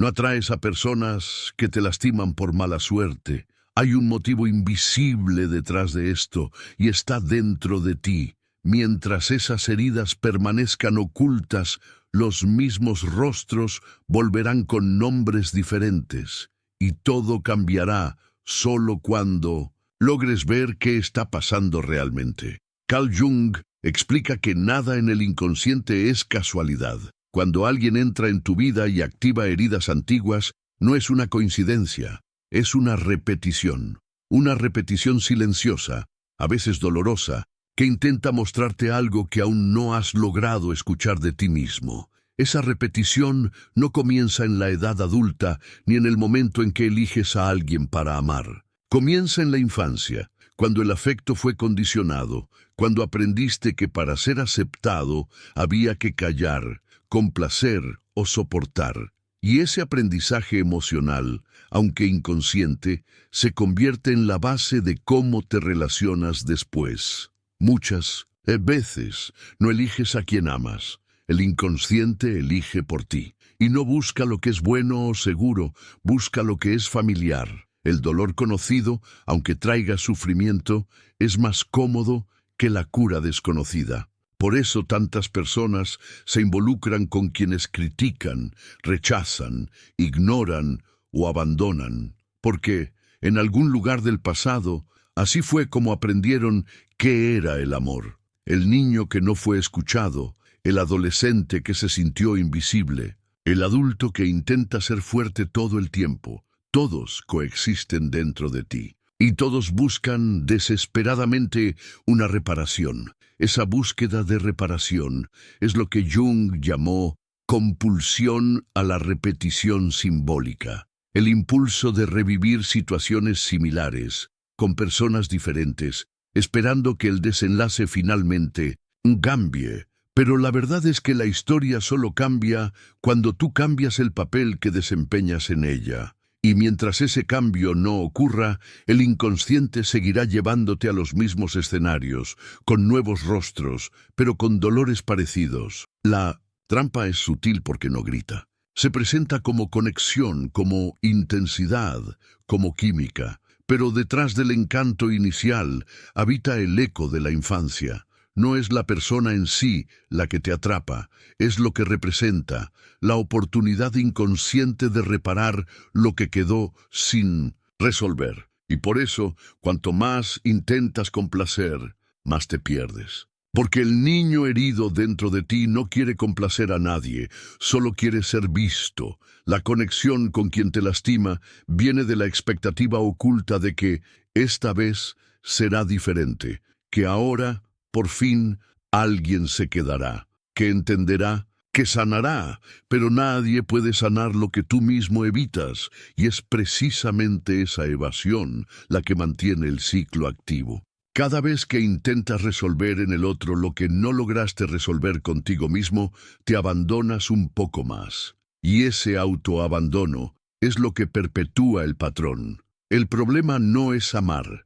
No atraes a personas que te lastiman por mala suerte. Hay un motivo invisible detrás de esto y está dentro de ti. Mientras esas heridas permanezcan ocultas, los mismos rostros volverán con nombres diferentes. Y todo cambiará solo cuando logres ver qué está pasando realmente. Carl Jung explica que nada en el inconsciente es casualidad. Cuando alguien entra en tu vida y activa heridas antiguas, no es una coincidencia, es una repetición silenciosa, a veces dolorosa, que intenta mostrarte algo que aún no has logrado escuchar de ti mismo. Esa repetición no comienza en la edad adulta ni en el momento en que eliges a alguien para amar. Comienza en la infancia, cuando el afecto fue condicionado, cuando aprendiste que para ser aceptado había que callar, complacer o soportar. Y ese aprendizaje emocional, aunque inconsciente, se convierte en la base de cómo te relacionas después. Muchas veces no eliges a quien amas. El inconsciente elige por ti. Y no busca lo que es bueno o seguro, busca lo que es familiar. El dolor conocido, aunque traiga sufrimiento, es más cómodo que la cura desconocida. Por eso tantas personas se involucran con quienes critican, rechazan, ignoran o abandonan. Porque, en algún lugar del pasado, así fue como aprendieron qué era el amor. El niño que no fue escuchado, el adolescente que se sintió invisible, el adulto que intenta ser fuerte todo el tiempo. Todos coexisten dentro de ti. Y todos buscan desesperadamente una reparación. Esa búsqueda de reparación es lo que Jung llamó compulsión a la repetición simbólica. El impulso de revivir situaciones similares, con personas diferentes, esperando que el desenlace finalmente cambie. Pero la verdad es que la historia solo cambia cuando tú cambias el papel que desempeñas en ella. Y mientras ese cambio no ocurra, el inconsciente seguirá llevándote a los mismos escenarios, con nuevos rostros, pero con dolores parecidos. La trampa es sutil porque no grita. Se presenta como conexión, como intensidad, como química. Pero detrás del encanto inicial habita el eco de la infancia. No es la persona en sí la que te atrapa, es lo que representa, la oportunidad inconsciente de reparar lo que quedó sin resolver. Y por eso, cuanto más intentas complacer, más te pierdes. Porque el niño herido dentro de ti no quiere complacer a nadie, solo quiere ser visto. La conexión con quien te lastima viene de la expectativa oculta de que esta vez será diferente, que ahora por fin alguien se quedará, que entenderá, que sanará, pero nadie puede sanar lo que tú mismo evitas, y es precisamente esa evasión la que mantiene el ciclo activo. Cada vez que intentas resolver en el otro lo que no lograste resolver contigo mismo, te abandonas un poco más. Y ese autoabandono es lo que perpetúa el patrón. El problema no es amar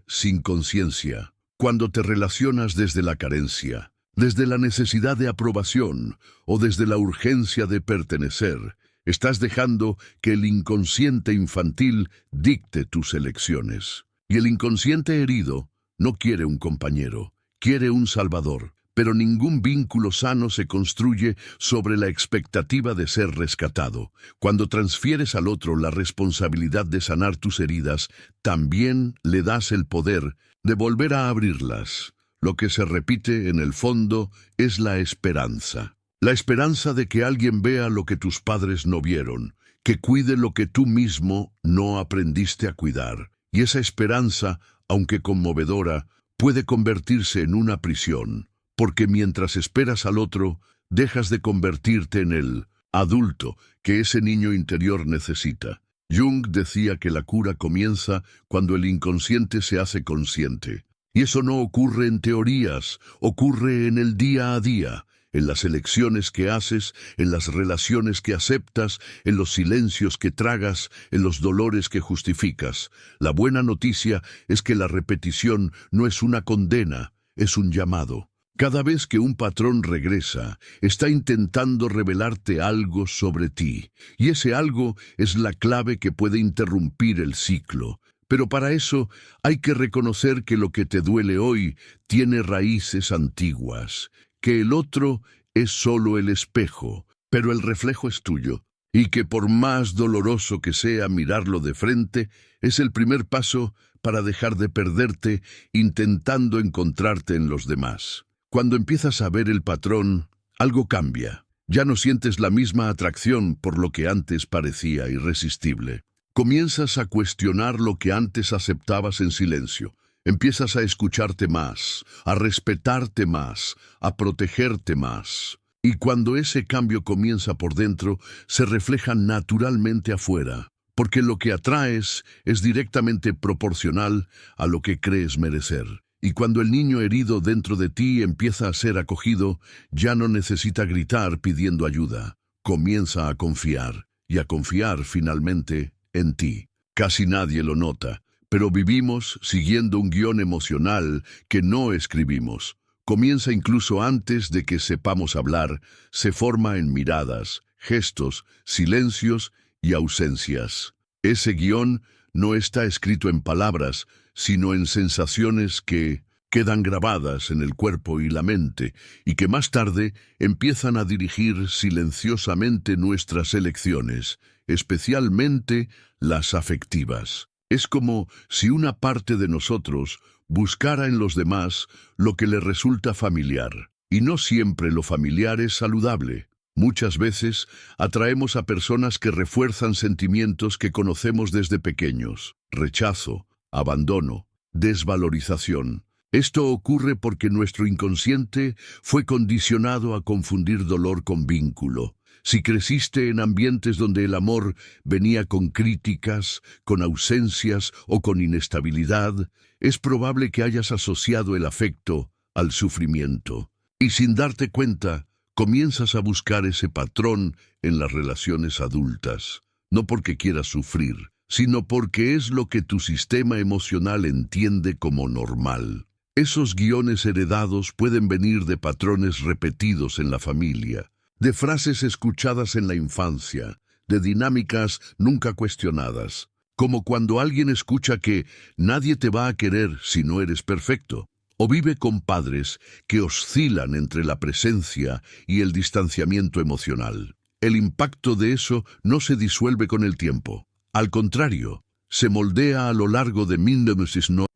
sin conciencia. Cuando te relacionas desde la carencia, desde la necesidad de aprobación o desde la urgencia de pertenecer, estás dejando que el inconsciente infantil dicte tus elecciones. Y el inconsciente herido no quiere un compañero, quiere un salvador. Pero ningún vínculo sano se construye sobre la expectativa de ser rescatado. Cuando transfieres al otro la responsabilidad de sanar tus heridas, también le das el poder de volver a abrirlas. Lo que se repite en el fondo es la esperanza. La esperanza de que alguien vea lo que tus padres no vieron, que cuide lo que tú mismo no aprendiste a cuidar. Y esa esperanza, aunque conmovedora, puede convertirse en una prisión. Porque mientras esperas al otro, dejas de convertirte en el adulto que ese niño interior necesita. Jung decía que la cura comienza cuando el inconsciente se hace consciente. Y eso no ocurre en teorías, ocurre en el día a día, en las elecciones que haces, en las relaciones que aceptas, en los silencios que tragas, en los dolores que justificas. La buena noticia es que la repetición no es una condena, es un llamado. Cada vez que un patrón regresa, está intentando revelarte algo sobre ti, y ese algo es la clave que puede interrumpir el ciclo. Pero para eso hay que reconocer que lo que te duele hoy tiene raíces antiguas, que el otro es solo el espejo, pero el reflejo es tuyo, y que por más doloroso que sea mirarlo de frente, es el primer paso para dejar de perderte intentando encontrarte en los demás. Cuando empiezas a ver el patrón, algo cambia. Ya no sientes la misma atracción por lo que antes parecía irresistible. Comienzas a cuestionar lo que antes aceptabas en silencio. Empiezas a escucharte más, a respetarte más, a protegerte más. Y cuando ese cambio comienza por dentro, se refleja naturalmente afuera, porque lo que atraes es directamente proporcional a lo que crees merecer. Y cuando el niño herido dentro de ti empieza a ser acogido, ya no necesita gritar pidiendo ayuda. Comienza a confiar, y a confiar finalmente en ti. Casi nadie lo nota, pero vivimos siguiendo un guión emocional que no escribimos. Comienza incluso antes de que sepamos hablar, se forma en miradas, gestos, silencios y ausencias. Ese guión no está escrito en palabras, sino en sensaciones que quedan grabadas en el cuerpo y la mente, y que más tarde empiezan a dirigir silenciosamente nuestras elecciones, especialmente las afectivas. Es como si una parte de nosotros buscara en los demás lo que le resulta familiar, y no siempre lo familiar es saludable. Muchas veces atraemos a personas que refuerzan sentimientos que conocemos desde pequeños: rechazo, abandono, desvalorización. Esto ocurre porque nuestro inconsciente fue condicionado a confundir dolor con vínculo. Si creciste en ambientes donde el amor venía con críticas, con ausencias o con inestabilidad, es probable que hayas asociado el afecto al sufrimiento. Y sin darte cuenta, comienzas a buscar ese patrón en las relaciones adultas, no porque quieras sufrir, sino porque es lo que tu sistema emocional entiende como normal. Esos guiones heredados pueden venir de patrones repetidos en la familia, de frases escuchadas en la infancia, de dinámicas nunca cuestionadas, como cuando alguien escucha que nadie te va a querer si no eres perfecto, o vive con padres que oscilan entre la presencia y el distanciamiento emocional. El impacto de eso no se disuelve con el tiempo. Al contrario, se moldea a lo largo de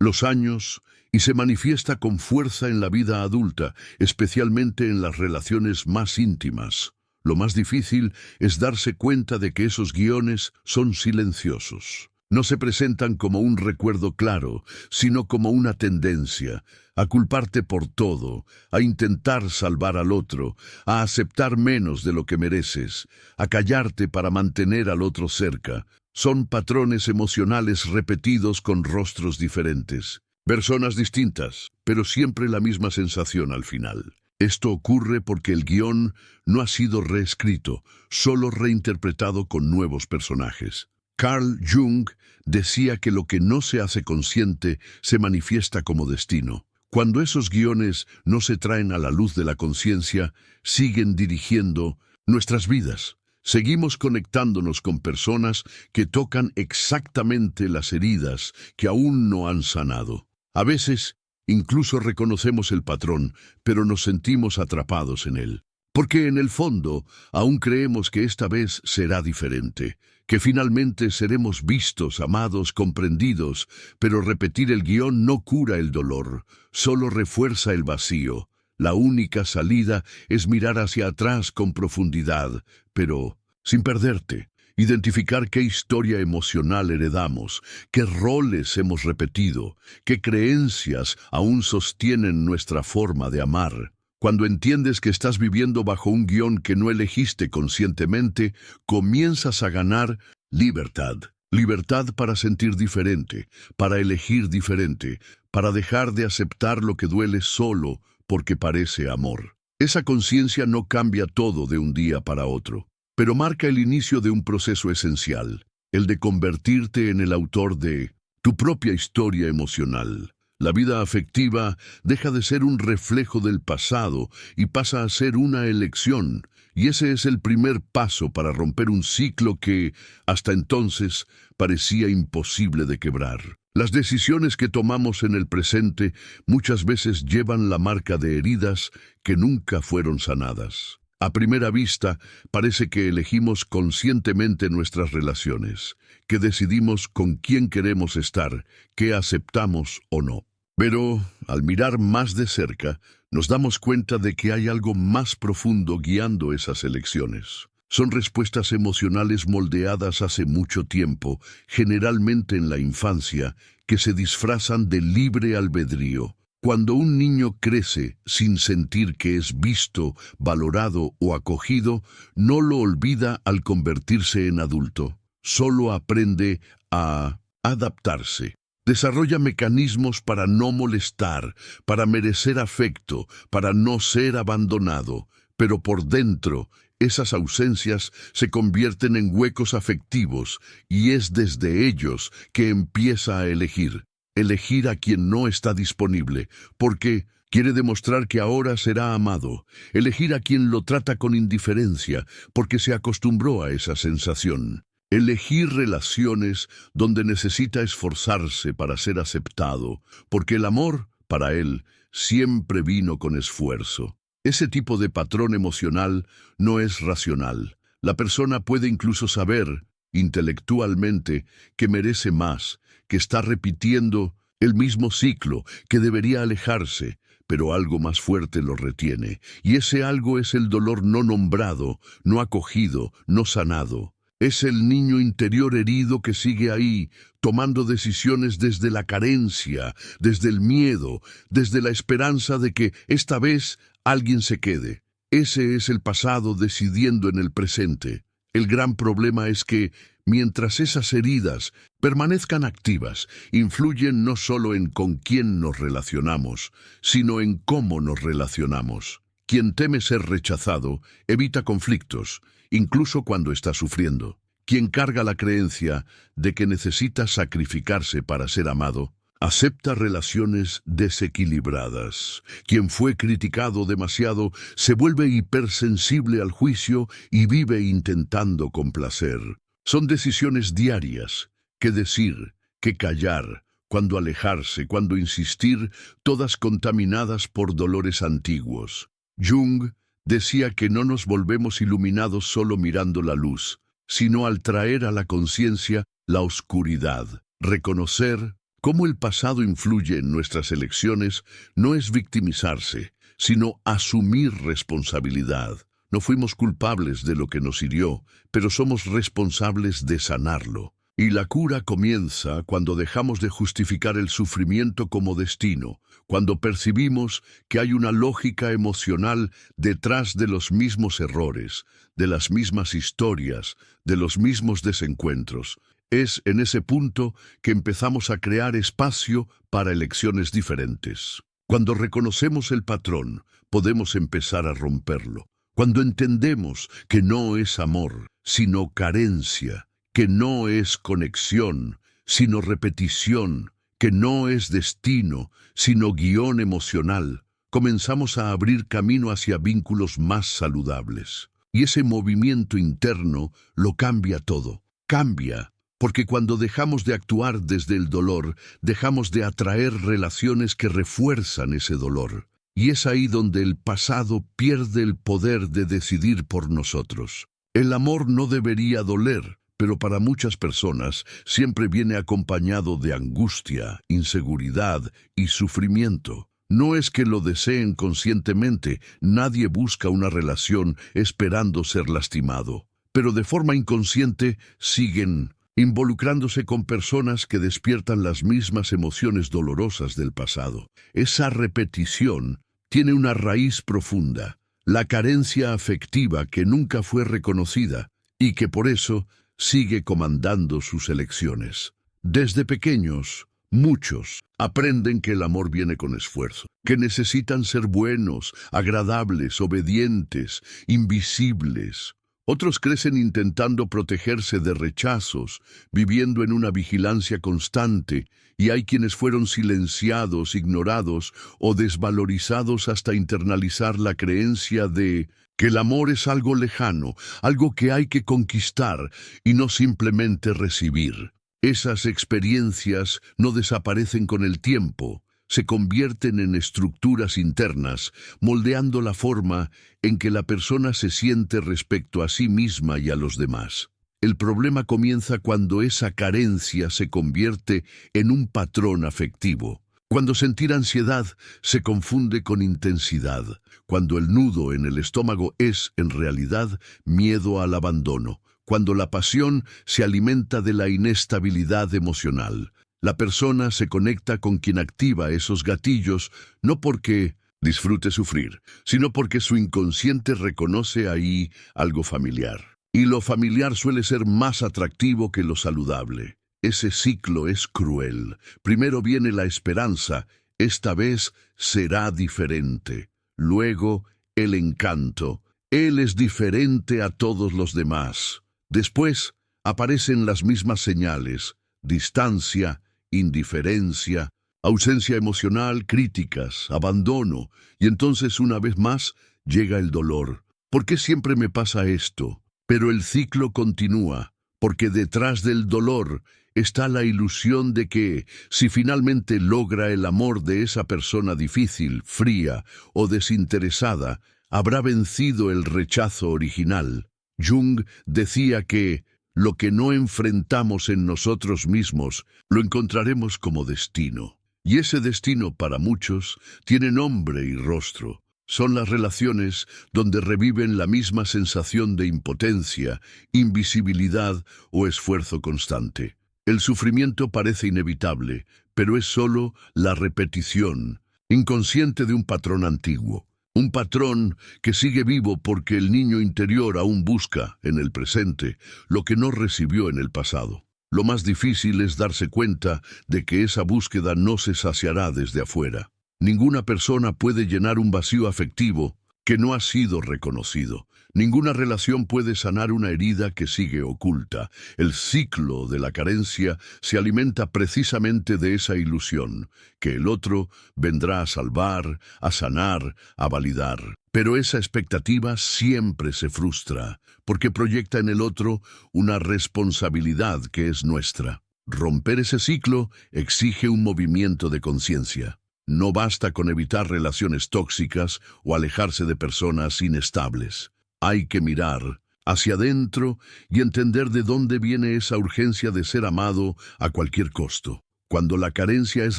los años y se manifiesta con fuerza en la vida adulta, especialmente en las relaciones más íntimas. Lo más difícil es darse cuenta de que esos guiones son silenciosos. No se presentan como un recuerdo claro, sino como una tendencia a culparte por todo, a intentar salvar al otro, a aceptar menos de lo que mereces, a callarte para mantener al otro cerca. Son patrones emocionales repetidos con rostros diferentes. Personas distintas, pero siempre la misma sensación al final. Esto ocurre porque el guión no ha sido reescrito, solo reinterpretado con nuevos personajes. Carl Jung decía que lo que no se hace consciente se manifiesta como destino. Cuando esos guiones no se traen a la luz de la conciencia, siguen dirigiendo nuestras vidas. Seguimos conectándonos con personas que tocan exactamente las heridas que aún no han sanado. A veces, incluso reconocemos el patrón, pero nos sentimos atrapados en él. Porque en el fondo, aún creemos que esta vez será diferente, que finalmente seremos vistos, amados, comprendidos, pero repetir el guión no cura el dolor, solo refuerza el vacío. La única salida es mirar hacia atrás con profundidad, pero sin perderte. Identificar qué historia emocional heredamos, qué roles hemos repetido, qué creencias aún sostienen nuestra forma de amar. Cuando entiendes que estás viviendo bajo un guión que no elegiste conscientemente, comienzas a ganar libertad. Libertad para sentir diferente, para elegir diferente, para dejar de aceptar lo que duele solo porque parece amor. Esa conciencia no cambia todo de un día para otro, pero marca el inicio de un proceso esencial, el de convertirte en el autor de tu propia historia emocional. La vida afectiva deja de ser un reflejo del pasado y pasa a ser una elección, y ese es el primer paso para romper un ciclo que, hasta entonces, parecía imposible de quebrar. Las decisiones que tomamos en el presente muchas veces llevan la marca de heridas que nunca fueron sanadas. A primera vista, parece que elegimos conscientemente nuestras relaciones, que decidimos con quién queremos estar, qué aceptamos o no. Pero, al mirar más de cerca, nos damos cuenta de que hay algo más profundo guiando esas elecciones. Son respuestas emocionales moldeadas hace mucho tiempo, generalmente en la infancia, que se disfrazan de libre albedrío. Cuando un niño crece sin sentir que es visto, valorado o acogido, no lo olvida al convertirse en adulto. Solo aprende a adaptarse. Desarrolla mecanismos para no molestar, para merecer afecto, para no ser abandonado. Pero por dentro, esas ausencias se convierten en huecos afectivos y es desde ellos que empieza a elegir. Elegir a quien no está disponible, porque quiere demostrar que ahora será amado. Elegir a quien lo trata con indiferencia, porque se acostumbró a esa sensación. Elegir relaciones donde necesita esforzarse para ser aceptado, porque el amor, para él, siempre vino con esfuerzo. Ese tipo de patrón emocional no es racional. La persona puede incluso saber, intelectualmente, que merece más, que está repitiendo el mismo ciclo, que debería alejarse, pero algo más fuerte lo retiene, y ese algo es el dolor no nombrado, no acogido, no sanado. Es el niño interior herido que sigue ahí, tomando decisiones desde la carencia, desde el miedo, desde la esperanza de que esta vez alguien se quede. Ese es el pasado decidiendo en el presente. El gran problema es que, mientras esas heridas permanezcan activas, influyen no solo en con quién nos relacionamos, sino en cómo nos relacionamos. Quien teme ser rechazado evita conflictos, incluso cuando está sufriendo. Quien carga la creencia de que necesita sacrificarse para ser amado, acepta relaciones desequilibradas. Quien fue criticado demasiado se vuelve hipersensible al juicio y vive intentando complacer. Son decisiones diarias, qué decir, qué callar, cuándo alejarse, cuándo insistir, todas contaminadas por dolores antiguos. Jung decía que no nos volvemos iluminados solo mirando la luz, sino al traer a la conciencia la oscuridad. Reconocer cómo el pasado influye en nuestras elecciones no es victimizarse, sino asumir responsabilidad. No fuimos culpables de lo que nos hirió, pero somos responsables de sanarlo. Y la cura comienza cuando dejamos de justificar el sufrimiento como destino, cuando percibimos que hay una lógica emocional detrás de los mismos errores, de las mismas historias, de los mismos desencuentros. Es en ese punto que empezamos a crear espacio para elecciones diferentes. Cuando reconocemos el patrón, podemos empezar a romperlo. Cuando entendemos que no es amor, sino carencia, que no es conexión, sino repetición, que no es destino, sino guión emocional, comenzamos a abrir camino hacia vínculos más saludables. Y ese movimiento interno lo cambia todo. Cambia, porque cuando dejamos de actuar desde el dolor, dejamos de atraer relaciones que refuerzan ese dolor. Y es ahí donde el pasado pierde el poder de decidir por nosotros. El amor no debería doler, pero para muchas personas siempre viene acompañado de angustia, inseguridad y sufrimiento. No es que lo deseen conscientemente, nadie busca una relación esperando ser lastimado, pero de forma inconsciente siguen involucrándose con personas que despiertan las mismas emociones dolorosas del pasado. Esa repetición tiene una raíz profunda, la carencia afectiva que nunca fue reconocida y que por eso sigue comandando sus elecciones. Desde pequeños, muchos aprenden que el amor viene con esfuerzo, que necesitan ser buenos, agradables, obedientes, invisibles. Otros crecen intentando protegerse de rechazos, viviendo en una vigilancia constante, y hay quienes fueron silenciados, ignorados o desvalorizados hasta internalizar la creencia de que el amor es algo lejano, algo que hay que conquistar y no simplemente recibir. Esas experiencias no desaparecen con el tiempo, se convierten en estructuras internas, moldeando la forma en que la persona se siente respecto a sí misma y a los demás. El problema comienza cuando esa carencia se convierte en un patrón afectivo. Cuando sentir ansiedad se confunde con intensidad, cuando el nudo en el estómago es, en realidad, miedo al abandono, cuando la pasión se alimenta de la inestabilidad emocional. La persona se conecta con quien activa esos gatillos, no porque disfrute sufrir, sino porque su inconsciente reconoce ahí algo familiar. Y lo familiar suele ser más atractivo que lo saludable. Ese ciclo es cruel. Primero viene la esperanza, esta vez será diferente. Luego, el encanto. Él es diferente a todos los demás. Después, aparecen las mismas señales: distancia, indiferencia, ausencia emocional, críticas, abandono, y entonces una vez más llega el dolor. ¿Por qué siempre me pasa esto? Pero el ciclo continúa, porque detrás del dolor está la ilusión de que, si finalmente logra el amor de esa persona difícil, fría o desinteresada, habrá vencido el rechazo original. Jung decía que lo que no enfrentamos en nosotros mismos, lo encontraremos como destino. Y ese destino, para muchos, tiene nombre y rostro. Son las relaciones donde reviven la misma sensación de impotencia, invisibilidad o esfuerzo constante. El sufrimiento parece inevitable, pero es solo la repetición inconsciente de un patrón antiguo. Un patrón que sigue vivo porque el niño interior aún busca, en el presente, lo que no recibió en el pasado. Lo más difícil es darse cuenta de que esa búsqueda no se saciará desde afuera. Ninguna persona puede llenar un vacío afectivo que no ha sido reconocido. Ninguna relación puede sanar una herida que sigue oculta. El ciclo de la carencia se alimenta precisamente de esa ilusión, que el otro vendrá a salvar, a sanar, a validar. Pero esa expectativa siempre se frustra, porque proyecta en el otro una responsabilidad que es nuestra. Romper ese ciclo exige un movimiento de conciencia. No basta con evitar relaciones tóxicas o alejarse de personas inestables. Hay que mirar hacia adentro y entender de dónde viene esa urgencia de ser amado a cualquier costo. Cuando la carencia es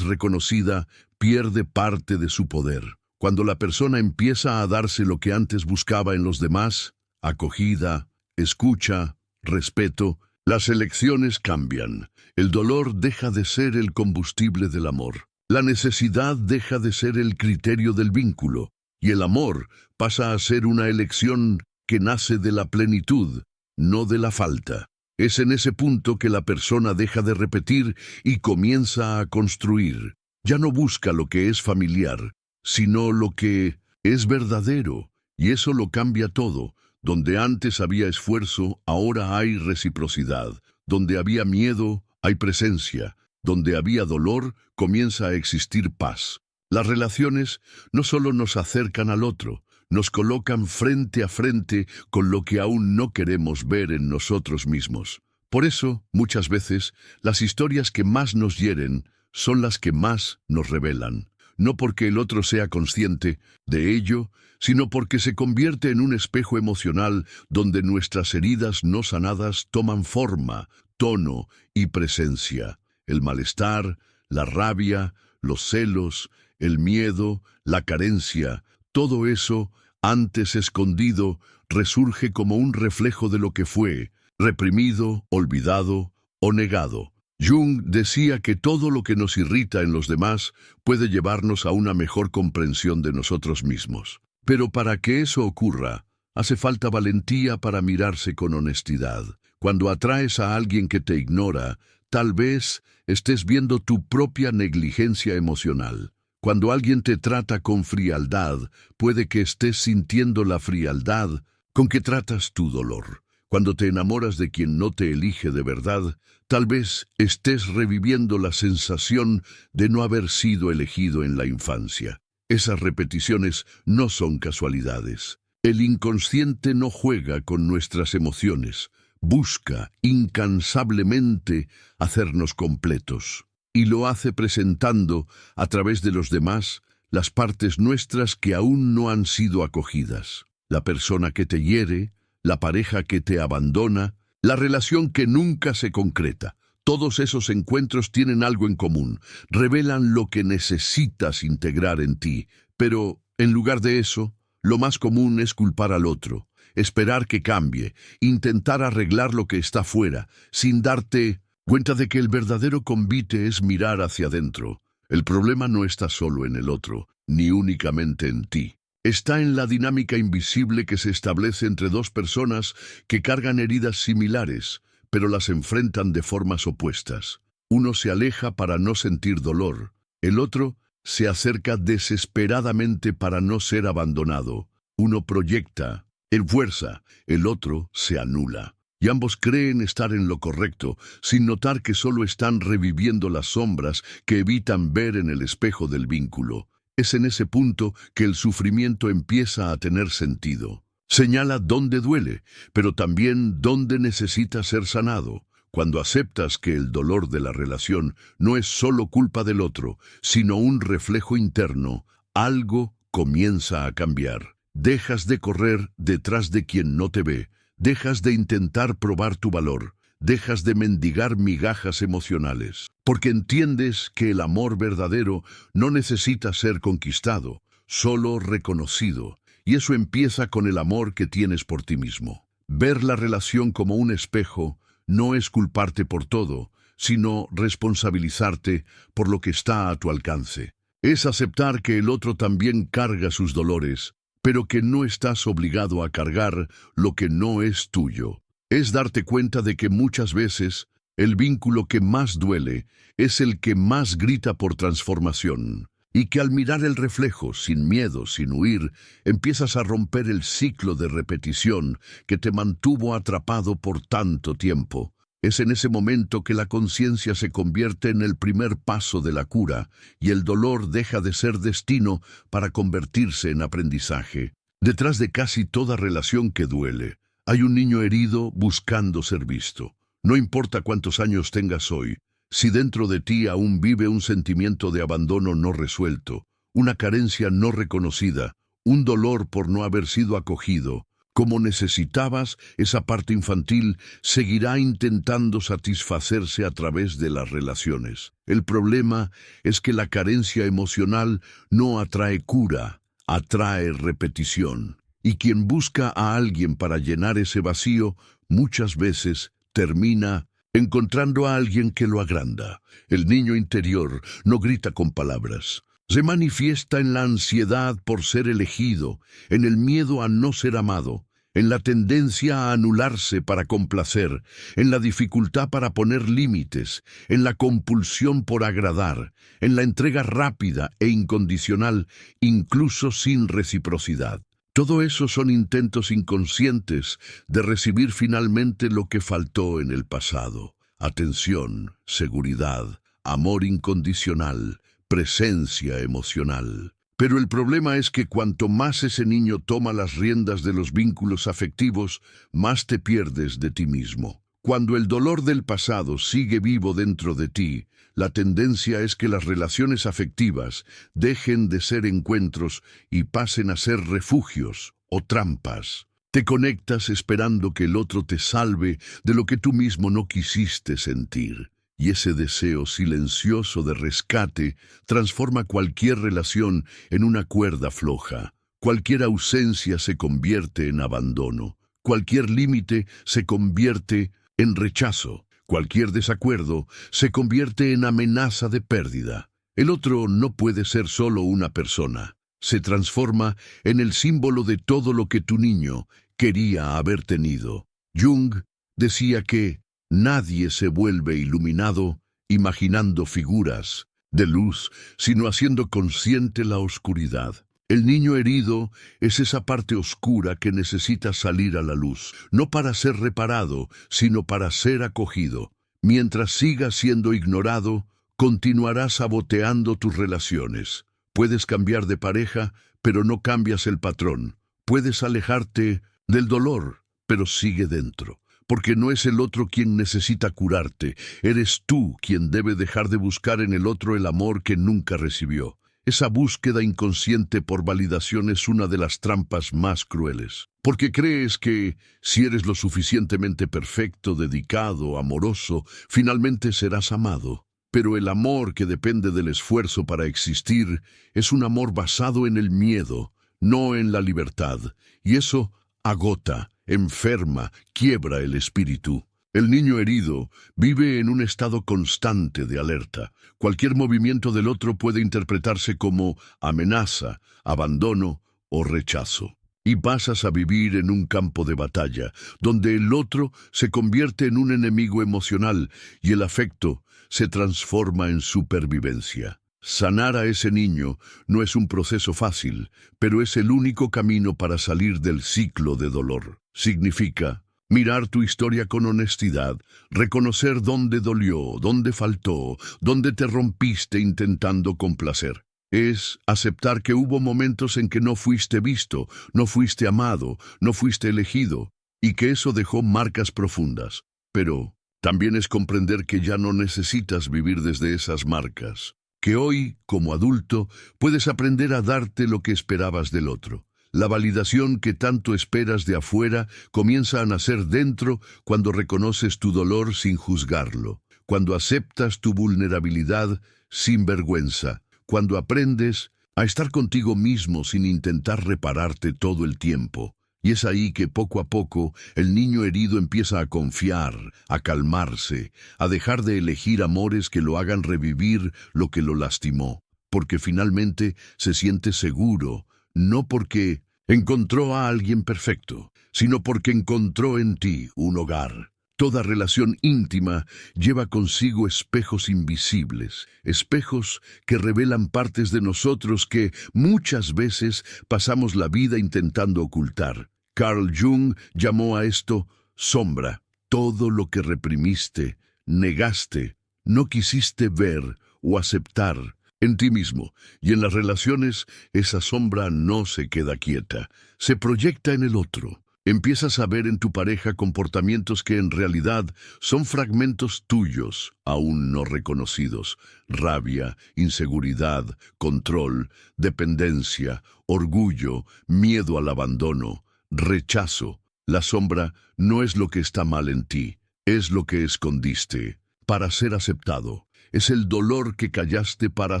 reconocida, pierde parte de su poder. Cuando la persona empieza a darse lo que antes buscaba en los demás, acogida, escucha, respeto, las elecciones cambian. El dolor deja de ser el combustible del amor. La necesidad deja de ser el criterio del vínculo, y el amor pasa a ser una elección que nace de la plenitud, no de la falta. Es en ese punto que la persona deja de repetir y comienza a construir. Ya no busca lo que es familiar, sino lo que es verdadero, y eso lo cambia todo. Donde antes había esfuerzo, ahora hay reciprocidad. Donde había miedo, hay presencia. Donde había dolor, comienza a existir paz. Las relaciones no solo nos acercan al otro, nos colocan frente a frente con lo que aún no queremos ver en nosotros mismos. Por eso, muchas veces, las historias que más nos hieren son las que más nos revelan. No porque el otro sea consciente de ello, sino porque se convierte en un espejo emocional donde nuestras heridas no sanadas toman forma, tono y presencia. El malestar, la rabia, los celos, el miedo, la carencia, todo eso, antes escondido, resurge como un reflejo de lo que fue, reprimido, olvidado o negado. Jung decía que todo lo que nos irrita en los demás puede llevarnos a una mejor comprensión de nosotros mismos. Pero para que eso ocurra, hace falta valentía para mirarse con honestidad. Cuando atraes a alguien que te ignora, tal vez estés viendo tu propia negligencia emocional. Cuando alguien te trata con frialdad, puede que estés sintiendo la frialdad con que tratas tu dolor. Cuando te enamoras de quien no te elige de verdad, tal vez estés reviviendo la sensación de no haber sido elegido en la infancia. Esas repeticiones no son casualidades. El inconsciente no juega con nuestras emociones, busca incansablemente hacernos completos. Y lo hace presentando, a través de los demás, las partes nuestras que aún no han sido acogidas. La persona que te hiere, la pareja que te abandona, la relación que nunca se concreta. Todos esos encuentros tienen algo en común, revelan lo que necesitas integrar en ti, pero, en lugar de eso, lo más común es culpar al otro, esperar que cambie, intentar arreglar lo que está fuera, sin darte cuenta de que el verdadero convite es mirar hacia adentro. El problema no está solo en el otro, ni únicamente en ti. Está en la dinámica invisible que se establece entre dos personas que cargan heridas similares, pero las enfrentan de formas opuestas. Uno se aleja para no sentir dolor, el otro se acerca desesperadamente para no ser abandonado. Uno proyecta, fuerza, el otro se anula. Y ambos creen estar en lo correcto, sin notar que solo están reviviendo las sombras que evitan ver en el espejo del vínculo. Es en ese punto que el sufrimiento empieza a tener sentido. Señala dónde duele, pero también dónde necesita ser sanado. Cuando aceptas que el dolor de la relación no es solo culpa del otro, sino un reflejo interno, algo comienza a cambiar. Dejas de correr detrás de quien no te ve, dejas de intentar probar tu valor, dejas de mendigar migajas emocionales, porque entiendes que el amor verdadero no necesita ser conquistado, solo reconocido, y eso empieza con el amor que tienes por ti mismo. Ver la relación como un espejo no es culparte por todo, sino responsabilizarte por lo que está a tu alcance. Es aceptar que el otro también carga sus dolores, pero que no estás obligado a cargar lo que no es tuyo. Es darte cuenta de que muchas veces el vínculo que más duele es el que más grita por transformación, y que al mirar el reflejo, sin miedo, sin huir, empiezas a romper el ciclo de repetición que te mantuvo atrapado por tanto tiempo. Es en ese momento que la conciencia se convierte en el primer paso de la cura, y el dolor deja de ser destino para convertirse en aprendizaje. Detrás de casi toda relación que duele, hay un niño herido buscando ser visto. No importa cuántos años tengas hoy, si dentro de ti aún vive un sentimiento de abandono no resuelto, una carencia no reconocida, un dolor por no haber sido acogido, como necesitabas, esa parte infantil seguirá intentando satisfacerse a través de las relaciones. El problema es que la carencia emocional no atrae cura, atrae repetición. Y quien busca a alguien para llenar ese vacío, muchas veces termina encontrando a alguien que lo agranda. El niño interior no grita con palabras. Se manifiesta en la ansiedad por ser elegido, en el miedo a no ser amado, en la tendencia a anularse para complacer, en la dificultad para poner límites, en la compulsión por agradar, en la entrega rápida e incondicional, incluso sin reciprocidad. Todo eso son intentos inconscientes de recibir finalmente lo que faltó en el pasado. Atención, seguridad, amor incondicional, presencia emocional. Pero el problema es que cuanto más ese niño toma las riendas de los vínculos afectivos, más te pierdes de ti mismo. Cuando el dolor del pasado sigue vivo dentro de ti, la tendencia es que las relaciones afectivas dejen de ser encuentros y pasen a ser refugios o trampas. Te conectas esperando que el otro te salve de lo que tú mismo no quisiste sentir. Y ese deseo silencioso de rescate transforma cualquier relación en una cuerda floja. Cualquier ausencia se convierte en abandono. Cualquier límite se convierte en rechazo. Cualquier desacuerdo se convierte en amenaza de pérdida. El otro no puede ser solo una persona. Se transforma en el símbolo de todo lo que tu niño quería haber tenido. Jung decía que nadie se vuelve iluminado imaginando figuras de luz, sino haciendo consciente la oscuridad. El niño herido es esa parte oscura que necesita salir a la luz, no para ser reparado, sino para ser acogido. Mientras sigas siendo ignorado, continuarás saboteando tus relaciones. Puedes cambiar de pareja, pero no cambias el patrón. Puedes alejarte del dolor, pero sigue dentro. Porque no es el otro quien necesita curarte, eres tú quien debe dejar de buscar en el otro el amor que nunca recibió. Esa búsqueda inconsciente por validación es una de las trampas más crueles. Porque crees que, si eres lo suficientemente perfecto, dedicado, amoroso, finalmente serás amado. Pero el amor que depende del esfuerzo para existir es un amor basado en el miedo, no en la libertad. Y eso agota, enferma, quiebra el espíritu. El niño herido vive en un estado constante de alerta. Cualquier movimiento del otro puede interpretarse como amenaza, abandono o rechazo. Y pasas a vivir en un campo de batalla, donde el otro se convierte en un enemigo emocional y el afecto se transforma en supervivencia. Sanar a ese niño no es un proceso fácil, pero es el único camino para salir del ciclo de dolor. Significa mirar tu historia con honestidad, reconocer dónde dolió, dónde faltó, dónde te rompiste intentando complacer. Es aceptar que hubo momentos en que no fuiste visto, no fuiste amado, no fuiste elegido, y que eso dejó marcas profundas. Pero también es comprender que ya no necesitas vivir desde esas marcas, que hoy, como adulto, puedes aprender a darte lo que esperabas del otro. La validación que tanto esperas de afuera comienza a nacer dentro cuando reconoces tu dolor sin juzgarlo, cuando aceptas tu vulnerabilidad sin vergüenza, cuando aprendes a estar contigo mismo sin intentar repararte todo el tiempo. Y es ahí que poco a poco el niño herido empieza a confiar, a calmarse, a dejar de elegir amores que lo hagan revivir lo que lo lastimó, porque finalmente se siente seguro, no porque encontró a alguien perfecto, sino porque encontró en ti un hogar. Toda relación íntima lleva consigo espejos invisibles, espejos que revelan partes de nosotros que muchas veces pasamos la vida intentando ocultar. Carl Jung llamó a esto sombra. Todo lo que reprimiste, negaste, no quisiste ver o aceptar en ti mismo y en las relaciones, esa sombra no se queda quieta, se proyecta en el otro. Empiezas a ver en tu pareja comportamientos que en realidad son fragmentos tuyos, aún no reconocidos. Rabia, inseguridad, control, dependencia, orgullo, miedo al abandono, rechazo. La sombra no es lo que está mal en ti, es lo que escondiste para ser aceptado. Es el dolor que callaste para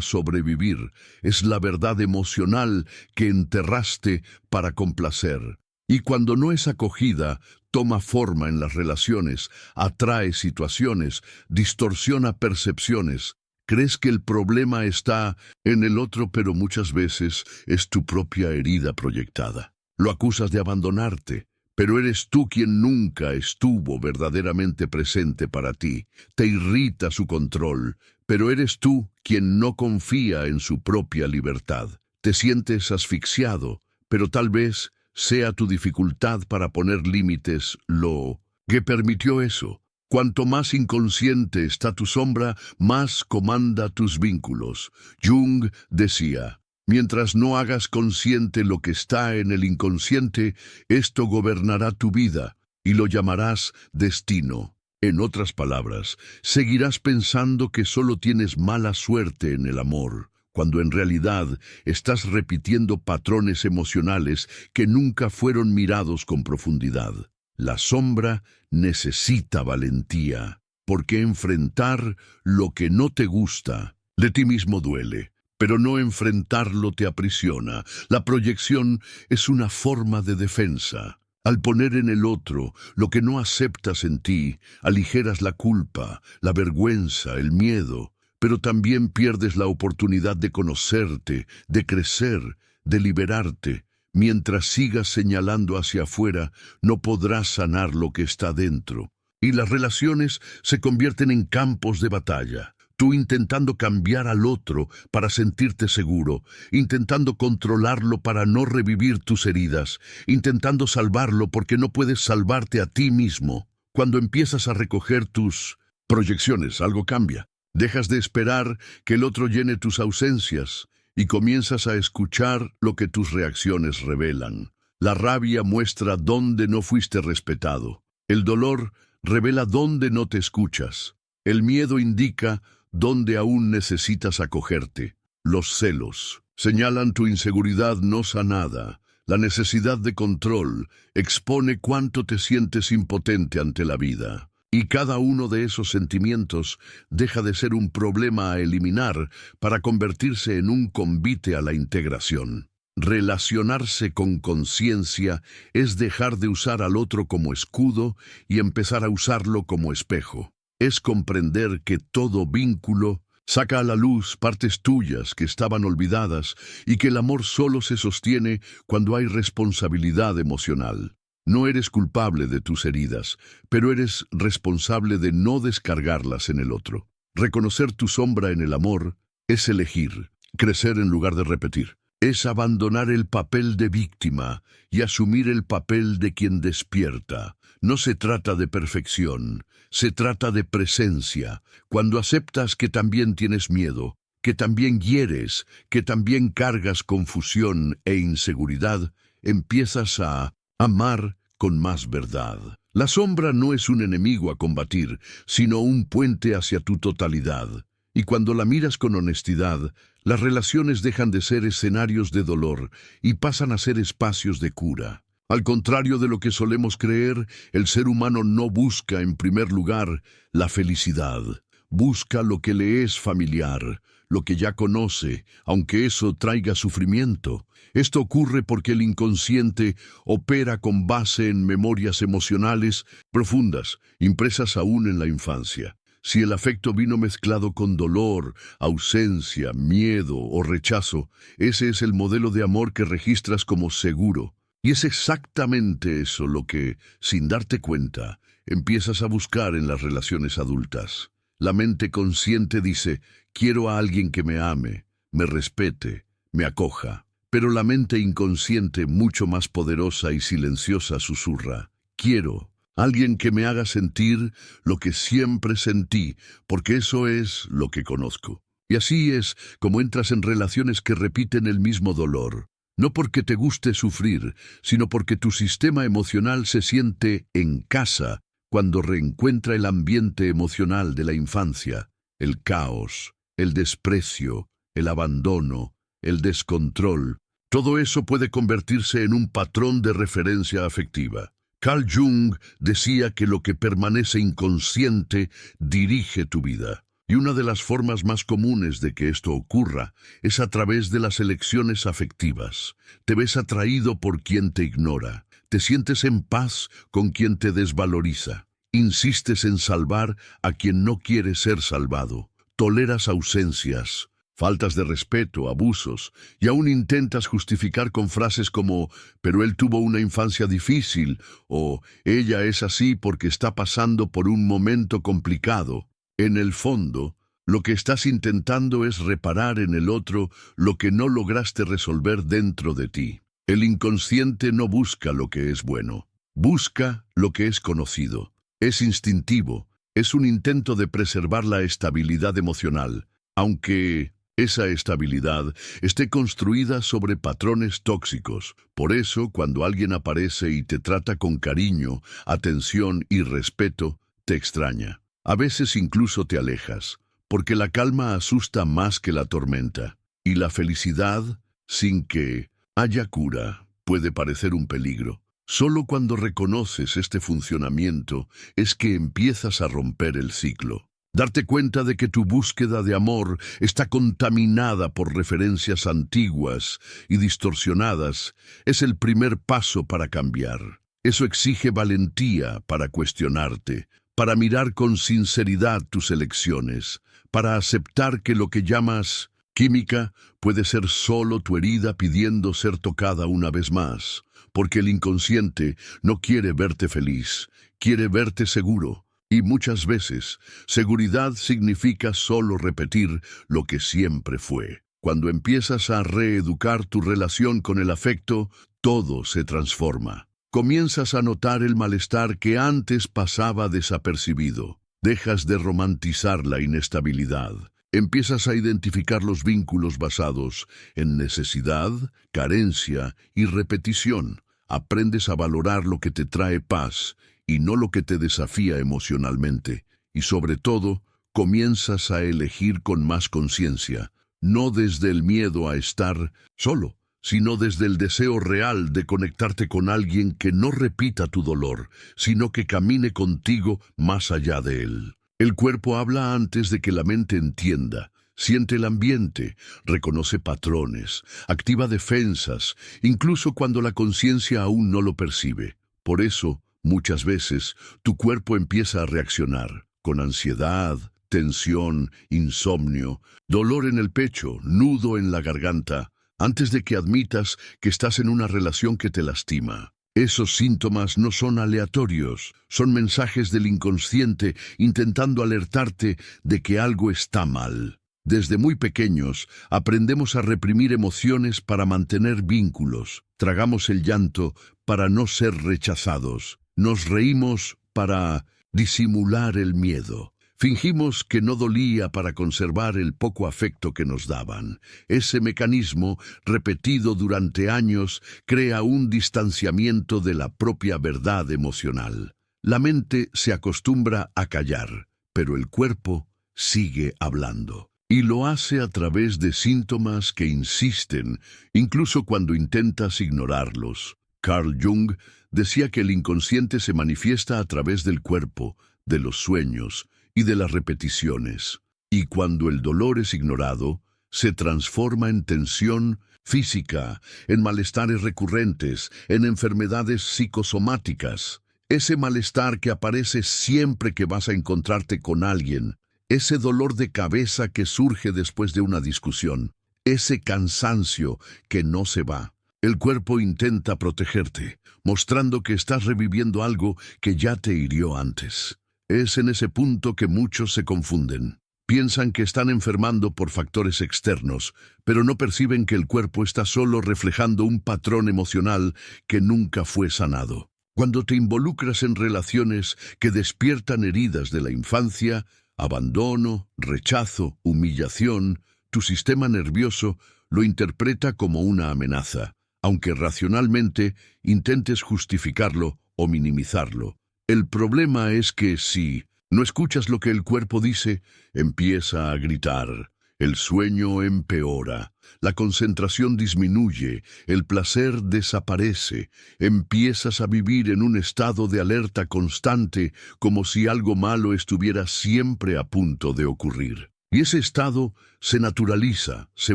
sobrevivir. Es la verdad emocional que enterraste para complacer. Y cuando no es acogida, toma forma en las relaciones, atrae situaciones, distorsiona percepciones. Crees que el problema está en el otro, pero muchas veces es tu propia herida proyectada. Lo acusas de abandonarte, pero eres tú quien nunca estuvo verdaderamente presente para ti. Te irrita su control, pero eres tú quien no confía en su propia libertad. Te sientes asfixiado, pero tal vez sea tu dificultad para poner límites lo que permitió eso. Cuanto más inconsciente está tu sombra, más comanda tus vínculos. Jung decía: mientras no hagas consciente lo que está en el inconsciente, esto gobernará tu vida y lo llamarás destino. En otras palabras, seguirás pensando que solo tienes mala suerte en el amor, cuando en realidad estás repitiendo patrones emocionales que nunca fueron mirados con profundidad. La sombra necesita valentía, porque enfrentar lo que no te gusta de ti mismo duele. Pero no enfrentarlo te aprisiona. La proyección es una forma de defensa. Al poner en el otro lo que no aceptas en ti, aligeras la culpa, la vergüenza, el miedo, pero también pierdes la oportunidad de conocerte, de crecer, de liberarte. Mientras sigas señalando hacia afuera, no podrás sanar lo que está dentro. Y las relaciones se convierten en campos de batalla. Tú intentando cambiar al otro para sentirte seguro, intentando controlarlo para no revivir tus heridas, intentando salvarlo porque no puedes salvarte a ti mismo. Cuando empiezas a recoger tus proyecciones, algo cambia. Dejas de esperar que el otro llene tus ausencias y comienzas a escuchar lo que tus reacciones revelan. La rabia muestra dónde no fuiste respetado. El dolor revela dónde no te escuchas. El miedo indica dónde aún necesitas acogerte. Los celos señalan tu inseguridad no sanada. La necesidad de control expone cuánto te sientes impotente ante la vida. Y cada uno de esos sentimientos deja de ser un problema a eliminar para convertirse en un convite a la integración. Relacionarse con conciencia es dejar de usar al otro como escudo y empezar a usarlo como espejo. Es comprender que todo vínculo saca a la luz partes tuyas que estaban olvidadas y que el amor solo se sostiene cuando hay responsabilidad emocional. No eres culpable de tus heridas, pero eres responsable de no descargarlas en el otro. Reconocer tu sombra en el amor es elegir, crecer en lugar de repetir. Es abandonar el papel de víctima y asumir el papel de quien despierta. No se trata de perfección, se trata de presencia. Cuando aceptas que también tienes miedo, que también hieres, que también cargas confusión e inseguridad, empiezas a amar con más verdad. La sombra no es un enemigo a combatir, sino un puente hacia tu totalidad. Y cuando la miras con honestidad, las relaciones dejan de ser escenarios de dolor y pasan a ser espacios de cura. Al contrario de lo que solemos creer, el ser humano no busca, en primer lugar, la felicidad. Busca lo que le es familiar, lo que ya conoce, aunque eso traiga sufrimiento. Esto ocurre porque el inconsciente opera con base en memorias emocionales profundas, impresas aún en la infancia. Si el afecto vino mezclado con dolor, ausencia, miedo o rechazo, ese es el modelo de amor que registras como seguro. Y es exactamente eso lo que, sin darte cuenta, empiezas a buscar en las relaciones adultas. La mente consciente dice, quiero a alguien que me ame, me respete, me acoja. Pero la mente inconsciente, mucho más poderosa y silenciosa, susurra, quiero alguien que me haga sentir lo que siempre sentí, porque eso es lo que conozco. Y así es como entras en relaciones que repiten el mismo dolor. No porque te guste sufrir, sino porque tu sistema emocional se siente en casa cuando reencuentra el ambiente emocional de la infancia, el caos, el desprecio, el abandono, el descontrol. Todo eso puede convertirse en un patrón de referencia afectiva. Carl Jung decía que lo que permanece inconsciente dirige tu vida. Y una de las formas más comunes de que esto ocurra es a través de las elecciones afectivas. Te ves atraído por quien te ignora. Te sientes en paz con quien te desvaloriza. Insistes en salvar a quien no quiere ser salvado. Toleras ausencias, faltas de respeto, abusos, y aún intentas justificar con frases como «pero él tuvo una infancia difícil» o «ella es así porque está pasando por un momento complicado». En el fondo, lo que estás intentando es reparar en el otro lo que no lograste resolver dentro de ti. El inconsciente no busca lo que es bueno, busca lo que es conocido. Es instintivo, es un intento de preservar la estabilidad emocional, aunque esa estabilidad esté construida sobre patrones tóxicos. Por eso, cuando alguien aparece y te trata con cariño, atención y respeto, te extraña. A veces incluso te alejas, porque la calma asusta más que la tormenta, y la felicidad, sin que haya cura, puede parecer un peligro. Solo cuando reconoces este funcionamiento es que empiezas a romper el ciclo. Darte cuenta de que tu búsqueda de amor está contaminada por referencias antiguas y distorsionadas es el primer paso para cambiar. Eso exige valentía para cuestionarte, para mirar con sinceridad tus elecciones, para aceptar que lo que llamas química puede ser solo tu herida pidiendo ser tocada una vez más, porque el inconsciente no quiere verte feliz, quiere verte seguro. Y muchas veces, seguridad significa solo repetir lo que siempre fue. Cuando empiezas a reeducar tu relación con el afecto, todo se transforma. Comienzas a notar el malestar que antes pasaba desapercibido. Dejas de romantizar la inestabilidad. Empiezas a identificar los vínculos basados en necesidad, carencia y repetición. Aprendes a valorar lo que te trae paz y no lo que te desafía emocionalmente. Y sobre todo, comienzas a elegir con más conciencia, no desde el miedo a estar solo, sino desde el deseo real de conectarte con alguien que no repita tu dolor, sino que camine contigo más allá de él. El cuerpo habla antes de que la mente entienda. Siente el ambiente, reconoce patrones, activa defensas, incluso cuando la conciencia aún no lo percibe. Por eso, muchas veces, tu cuerpo empieza a reaccionar, con ansiedad, tensión, insomnio, dolor en el pecho, nudo en la garganta, antes de que admitas que estás en una relación que te lastima. Esos síntomas no son aleatorios, son mensajes del inconsciente intentando alertarte de que algo está mal. Desde muy pequeños, aprendemos a reprimir emociones para mantener vínculos. Tragamos el llanto para no ser rechazados. Nos reímos para disimular el miedo. Fingimos que no dolía para conservar el poco afecto que nos daban. Ese mecanismo, repetido durante años, crea un distanciamiento de la propia verdad emocional. La mente se acostumbra a callar, pero el cuerpo sigue hablando. Y lo hace a través de síntomas que insisten, incluso cuando intentas ignorarlos. Carl Jung decía que el inconsciente se manifiesta a través del cuerpo, de los sueños y de las repeticiones. Y cuando el dolor es ignorado, se transforma en tensión física, en malestares recurrentes, en enfermedades psicosomáticas. Ese malestar que aparece siempre que vas a encontrarte con alguien, ese dolor de cabeza que surge después de una discusión, ese cansancio que no se va. El cuerpo intenta protegerte, mostrando que estás reviviendo algo que ya te hirió antes. Es en ese punto que muchos se confunden. Piensan que están enfermando por factores externos, pero no perciben que el cuerpo está solo reflejando un patrón emocional que nunca fue sanado. Cuando te involucras en relaciones que despiertan heridas de la infancia, abandono, rechazo, humillación, tu sistema nervioso lo interpreta como una amenaza, aunque racionalmente intentes justificarlo o minimizarlo. El problema es que si no escuchas lo que el cuerpo dice, empieza a gritar. El sueño empeora, la concentración disminuye, el placer desaparece, empiezas a vivir en un estado de alerta constante como si algo malo estuviera siempre a punto de ocurrir. Y ese estado se naturaliza, se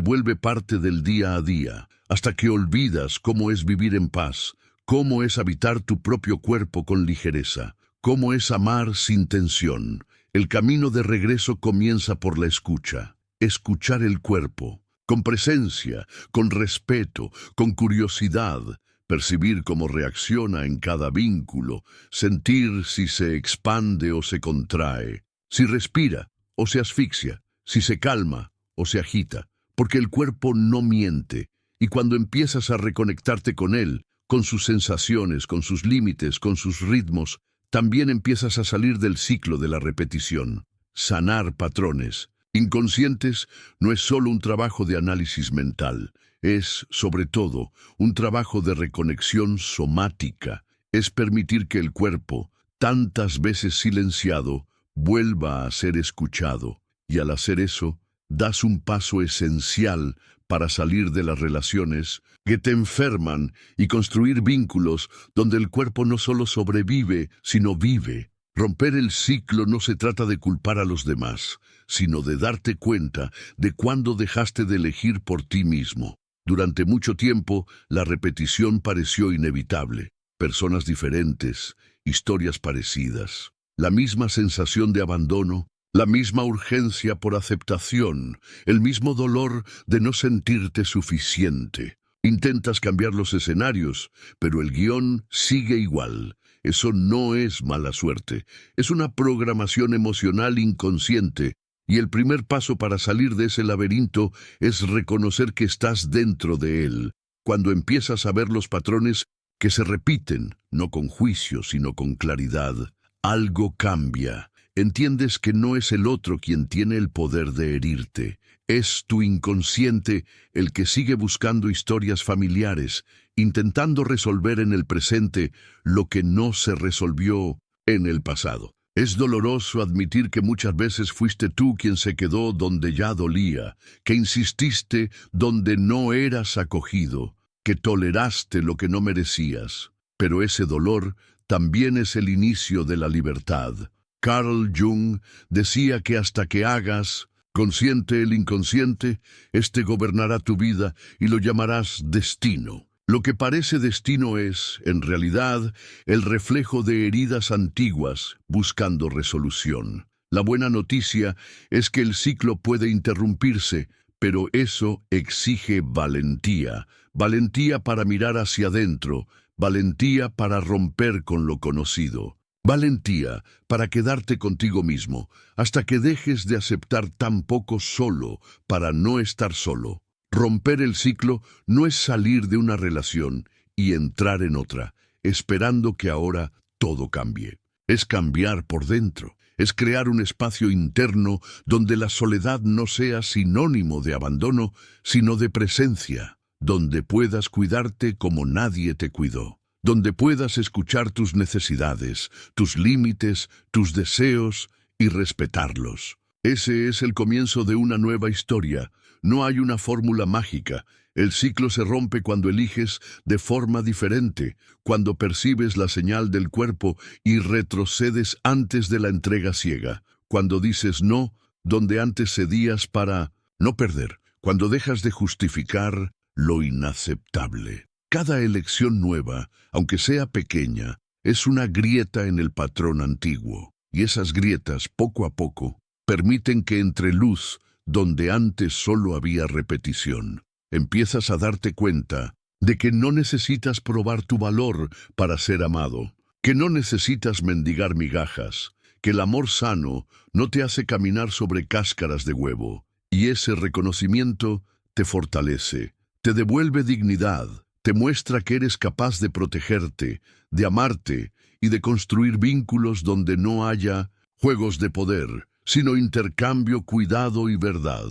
vuelve parte del día a día, hasta que olvidas cómo es vivir en paz, cómo es habitar tu propio cuerpo con ligereza, cómo es amar sin tensión. El camino de regreso comienza por la escucha. Escuchar el cuerpo, con presencia, con respeto, con curiosidad, percibir cómo reacciona en cada vínculo, sentir si se expande o se contrae, si respira o se asfixia, si se calma o se agita, porque el cuerpo no miente, y cuando empiezas a reconectarte con él, con sus sensaciones, con sus límites, con sus ritmos, también empiezas a salir del ciclo de la repetición. Sanar patrones inconscientes no es solo un trabajo de análisis mental, es, sobre todo, un trabajo de reconexión somática. Es permitir que el cuerpo, tantas veces silenciado, vuelva a ser escuchado. Y al hacer eso, das un paso esencial para salir de las relaciones que te enferman y construir vínculos donde el cuerpo no solo sobrevive, sino vive. Romper el ciclo no se trata de culpar a los demás, sino de darte cuenta de cuándo dejaste de elegir por ti mismo. Durante mucho tiempo, la repetición pareció inevitable. Personas diferentes, historias parecidas, la misma sensación de abandono, la misma urgencia por aceptación, el mismo dolor de no sentirte suficiente. Intentas cambiar los escenarios, pero el guión sigue igual. Eso no es mala suerte, es una programación emocional inconsciente, y el primer paso para salir de ese laberinto es reconocer que estás dentro de él. Cuando empiezas a ver los patrones que se repiten, no con juicio, sino con claridad, algo cambia. Entiendes que no es el otro quien tiene el poder de herirte. Es tu inconsciente el que sigue buscando historias familiares, intentando resolver en el presente lo que no se resolvió en el pasado. Es doloroso admitir que muchas veces fuiste tú quien se quedó donde ya dolía, que insististe donde no eras acogido, que toleraste lo que no merecías. Pero ese dolor también es el inicio de la libertad. Carl Jung decía que hasta que hagas consciente el inconsciente, éste gobernará tu vida y lo llamarás destino. Lo que parece destino es, en realidad, el reflejo de heridas antiguas buscando resolución. La buena noticia es que el ciclo puede interrumpirse, pero eso exige valentía. Valentía para mirar hacia adentro, valentía para romper con lo conocido. Valentía para quedarte contigo mismo, hasta que dejes de aceptar tan poco solo para no estar solo. Romper el ciclo no es salir de una relación y entrar en otra, esperando que ahora todo cambie. Es cambiar por dentro, es crear un espacio interno donde la soledad no sea sinónimo de abandono, sino de presencia, donde puedas cuidarte como nadie te cuidó. Donde puedas escuchar tus necesidades, tus límites, tus deseos y respetarlos. Ese es el comienzo de una nueva historia. No hay una fórmula mágica. El ciclo se rompe cuando eliges de forma diferente, cuando percibes la señal del cuerpo y retrocedes antes de la entrega ciega, cuando dices no, donde antes cedías para no perder, cuando dejas de justificar lo inaceptable. Cada elección nueva, aunque sea pequeña, es una grieta en el patrón antiguo, y esas grietas, poco a poco, permiten que entre luz, donde antes solo había repetición. Empiezas a darte cuenta de que no necesitas probar tu valor para ser amado, que no necesitas mendigar migajas, que el amor sano no te hace caminar sobre cáscaras de huevo, y ese reconocimiento te fortalece, te devuelve dignidad, te muestra que eres capaz de protegerte, de amarte y de construir vínculos donde no haya juegos de poder, sino intercambio, cuidado y verdad.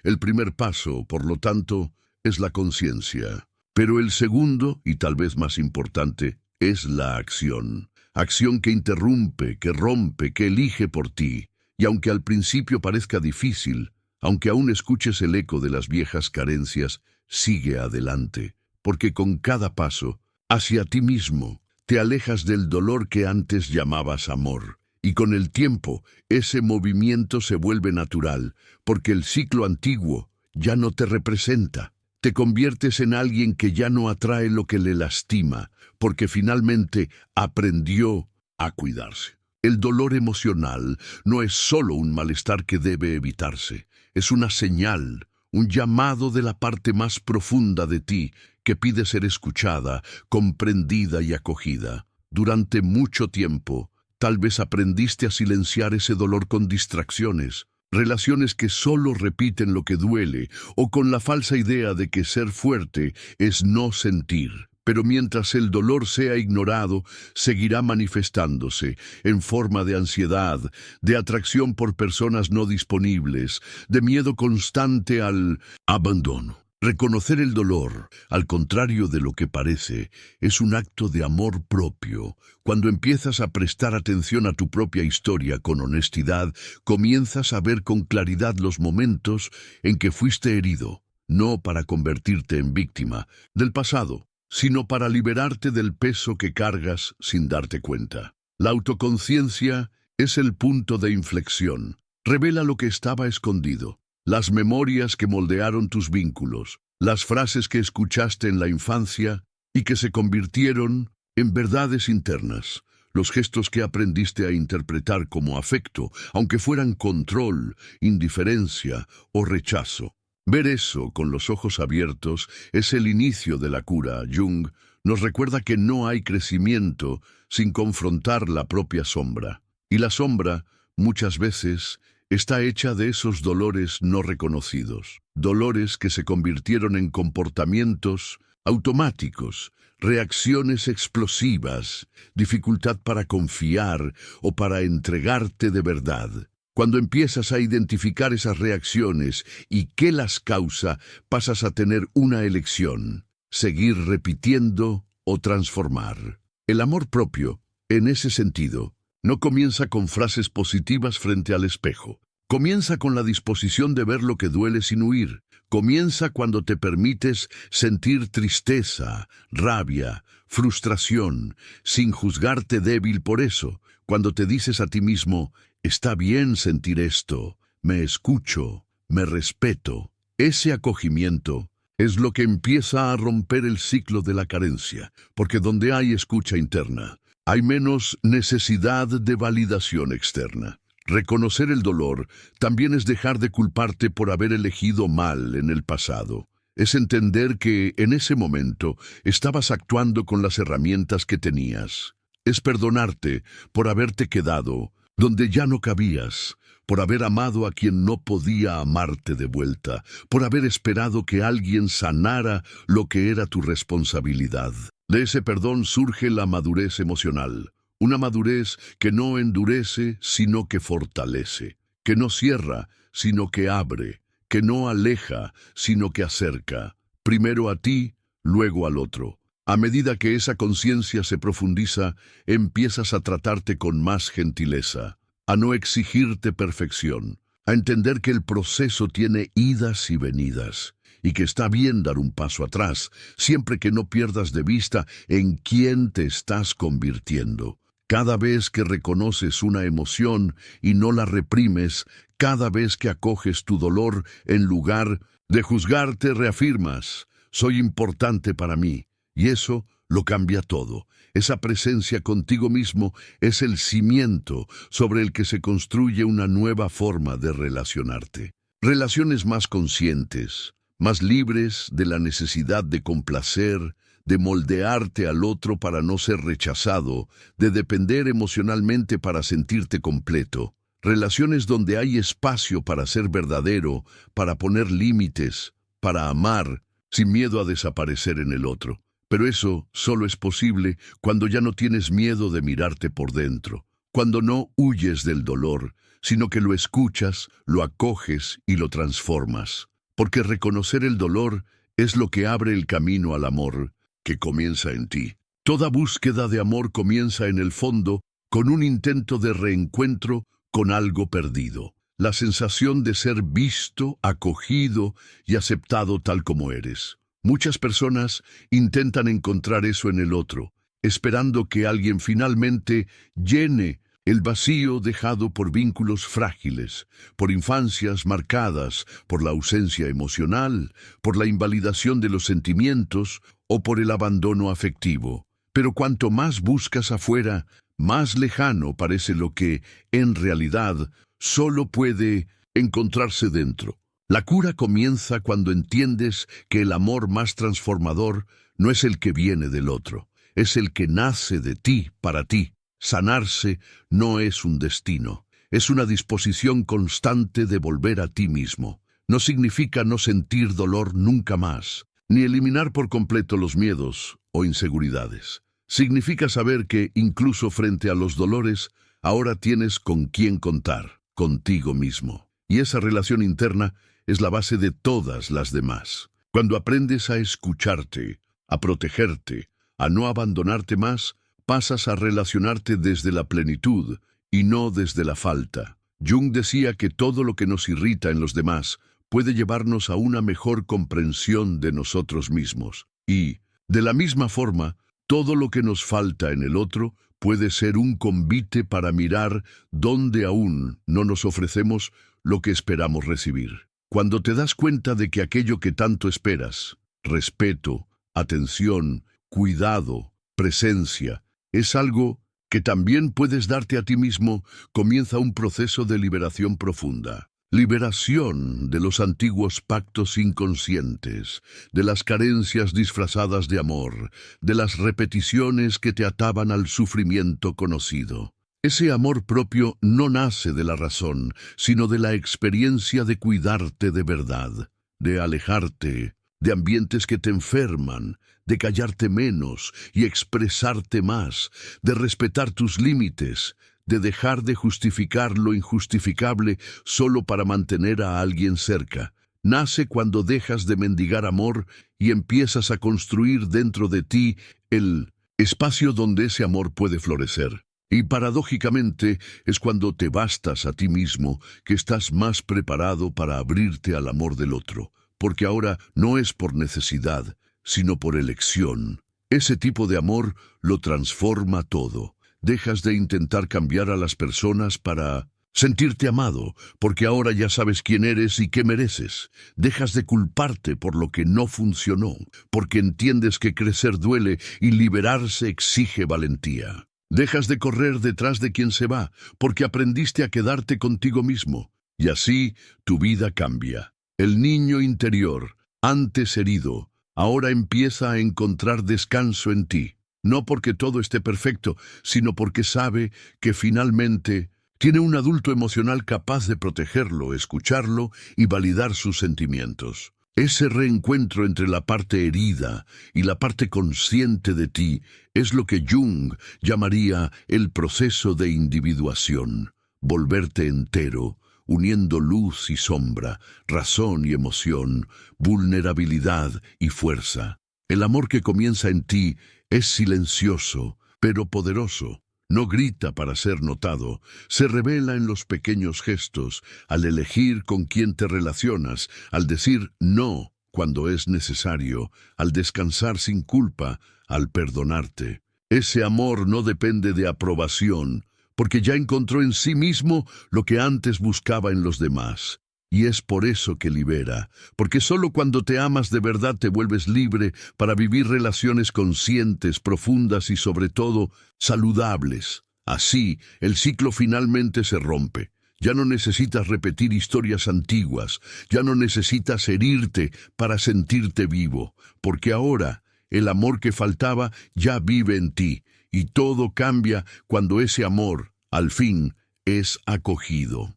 El primer paso, por lo tanto, es la conciencia. Pero el segundo, y tal vez más importante, es la acción. Acción que interrumpe, que rompe, que elige por ti. Y aunque al principio parezca difícil, aunque aún escuches el eco de las viejas carencias, sigue adelante. Porque con cada paso, hacia ti mismo, te alejas del dolor que antes llamabas amor. Y con el tiempo, ese movimiento se vuelve natural, porque el ciclo antiguo ya no te representa. Te conviertes en alguien que ya no atrae lo que le lastima, porque finalmente aprendió a cuidarse. El dolor emocional no es solo un malestar que debe evitarse, es una señal, un llamado de la parte más profunda de ti que pide ser escuchada, comprendida y acogida. Durante mucho tiempo, tal vez aprendiste a silenciar ese dolor con distracciones, relaciones que solo repiten lo que duele, o con la falsa idea de que ser fuerte es no sentir. Pero mientras el dolor sea ignorado, seguirá manifestándose en forma de ansiedad, de atracción por personas no disponibles, de miedo constante al abandono. Reconocer el dolor, al contrario de lo que parece, es un acto de amor propio. Cuando empiezas a prestar atención a tu propia historia con honestidad, comienzas a ver con claridad los momentos en que fuiste herido, no para convertirte en víctima del pasado, sino para liberarte del peso que cargas sin darte cuenta. La autoconciencia es el punto de inflexión. Revela lo que estaba escondido. Las memorias que moldearon tus vínculos, las frases que escuchaste en la infancia y que se convirtieron en verdades internas, los gestos que aprendiste a interpretar como afecto, aunque fueran control, indiferencia o rechazo. Ver eso con los ojos abiertos es el inicio de la cura. Jung nos recuerda que no hay crecimiento sin confrontar la propia sombra. Y la sombra, muchas veces, está hecha de esos dolores no reconocidos, dolores que se convirtieron en comportamientos automáticos, reacciones explosivas, dificultad para confiar o para entregarte de verdad. Cuando empiezas a identificar esas reacciones y qué las causa, pasas a tener una elección: seguir repitiendo o transformar. El amor propio, en ese sentido, no comienza con frases positivas frente al espejo. Comienza con la disposición de ver lo que duele sin huir. Comienza cuando te permites sentir tristeza, rabia, frustración, sin juzgarte débil por eso. Cuando te dices a ti mismo: está bien sentir esto, me escucho, me respeto. Ese acogimiento es lo que empieza a romper el ciclo de la carencia, porque donde hay escucha interna, hay menos necesidad de validación externa. Reconocer el dolor también es dejar de culparte por haber elegido mal en el pasado. Es entender que en ese momento estabas actuando con las herramientas que tenías. Es perdonarte por haberte quedado donde ya no cabías, por haber amado a quien no podía amarte de vuelta, por haber esperado que alguien sanara lo que era tu responsabilidad. De ese perdón surge la madurez emocional. Una madurez que no endurece, sino que fortalece, que no cierra, sino que abre, que no aleja, sino que acerca, primero a ti, luego al otro. A medida que esa conciencia se profundiza, empiezas a tratarte con más gentileza, a no exigirte perfección, a entender que el proceso tiene idas y venidas, y que está bien dar un paso atrás, siempre que no pierdas de vista en quién te estás convirtiendo. Cada vez que reconoces una emoción y no la reprimes, cada vez que acoges tu dolor en lugar de juzgarte, reafirmas: soy importante para mí. Y eso lo cambia todo. Esa presencia contigo mismo es el cimiento sobre el que se construye una nueva forma de relacionarte. Relaciones más conscientes, más libres de la necesidad de complacer, de moldearte al otro para no ser rechazado, de depender emocionalmente para sentirte completo. Relaciones donde hay espacio para ser verdadero, para poner límites, para amar, sin miedo a desaparecer en el otro. Pero eso solo es posible cuando ya no tienes miedo de mirarte por dentro, cuando no huyes del dolor, sino que lo escuchas, lo acoges y lo transformas. Porque reconocer el dolor es lo que abre el camino al amor, que comienza en ti. Toda búsqueda de amor comienza en el fondo con un intento de reencuentro con algo perdido. La sensación de ser visto, acogido y aceptado tal como eres. Muchas personas intentan encontrar eso en el otro, esperando que alguien finalmente llene el vacío dejado por vínculos frágiles, por infancias marcadas, por la ausencia emocional, por la invalidación de los sentimientos o por el abandono afectivo. Pero cuanto más buscas afuera, más lejano parece lo que, en realidad, solo puede encontrarse dentro. La cura comienza cuando entiendes que el amor más transformador no es el que viene del otro, es el que nace de ti para ti. Sanarse no es un destino, es una disposición constante de volver a ti mismo. No significa no sentir dolor nunca más, ni eliminar por completo los miedos o inseguridades. Significa saber que, incluso frente a los dolores, ahora tienes con quién contar, contigo mismo. Y esa relación interna es la base de todas las demás. Cuando aprendes a escucharte, a protegerte, a no abandonarte más, pasas a relacionarte desde la plenitud y no desde la falta. Jung decía que todo lo que nos irrita en los demás puede llevarnos a una mejor comprensión de nosotros mismos. Y, de la misma forma, todo lo que nos falta en el otro puede ser un convite para mirar dónde aún no nos ofrecemos lo que esperamos recibir. Cuando te das cuenta de que aquello que tanto esperas, respeto, atención, cuidado, presencia, es algo que también puedes darte a ti mismo, comienza un proceso de liberación profunda. Liberación de los antiguos pactos inconscientes, de las carencias disfrazadas de amor, de las repeticiones que te ataban al sufrimiento conocido. Ese amor propio no nace de la razón, sino de la experiencia de cuidarte de verdad, de alejarte de ambientes que te enferman, de callarte menos y expresarte más, de respetar tus límites, de dejar de justificar lo injustificable solo para mantener a alguien cerca. Nace cuando dejas de mendigar amor y empiezas a construir dentro de ti el espacio donde ese amor puede florecer. Y paradójicamente es cuando te bastas a ti mismo que estás más preparado para abrirte al amor del otro, porque ahora no es por necesidad, sino por elección. Ese tipo de amor lo transforma todo. Dejas de intentar cambiar a las personas para sentirte amado, porque ahora ya sabes quién eres y qué mereces. Dejas de culparte por lo que no funcionó, porque entiendes que crecer duele y liberarse exige valentía. Dejas de correr detrás de quien se va, porque aprendiste a quedarte contigo mismo. Y así tu vida cambia. El niño interior, antes herido, ahora empieza a encontrar descanso en ti. No porque todo esté perfecto, sino porque sabe que finalmente tiene un adulto emocional capaz de protegerlo, escucharlo y validar sus sentimientos. Ese reencuentro entre la parte herida y la parte consciente de ti es lo que Jung llamaría el proceso de individuación. Volverte entero, uniendo luz y sombra, razón y emoción, vulnerabilidad y fuerza. El amor que comienza en ti es silencioso, pero poderoso. No grita para ser notado, se revela en los pequeños gestos, al elegir con quién te relacionas, al decir no cuando es necesario, al descansar sin culpa, al perdonarte. Ese amor no depende de aprobación, porque ya encontró en sí mismo lo que antes buscaba en los demás. Y es por eso que libera, porque solo cuando te amas de verdad te vuelves libre para vivir relaciones conscientes, profundas y sobre todo saludables. Así, el ciclo finalmente se rompe. Ya no necesitas repetir historias antiguas, ya no necesitas herirte para sentirte vivo, porque ahora el amor que faltaba ya vive en ti, y todo cambia cuando ese amor, al fin, es acogido.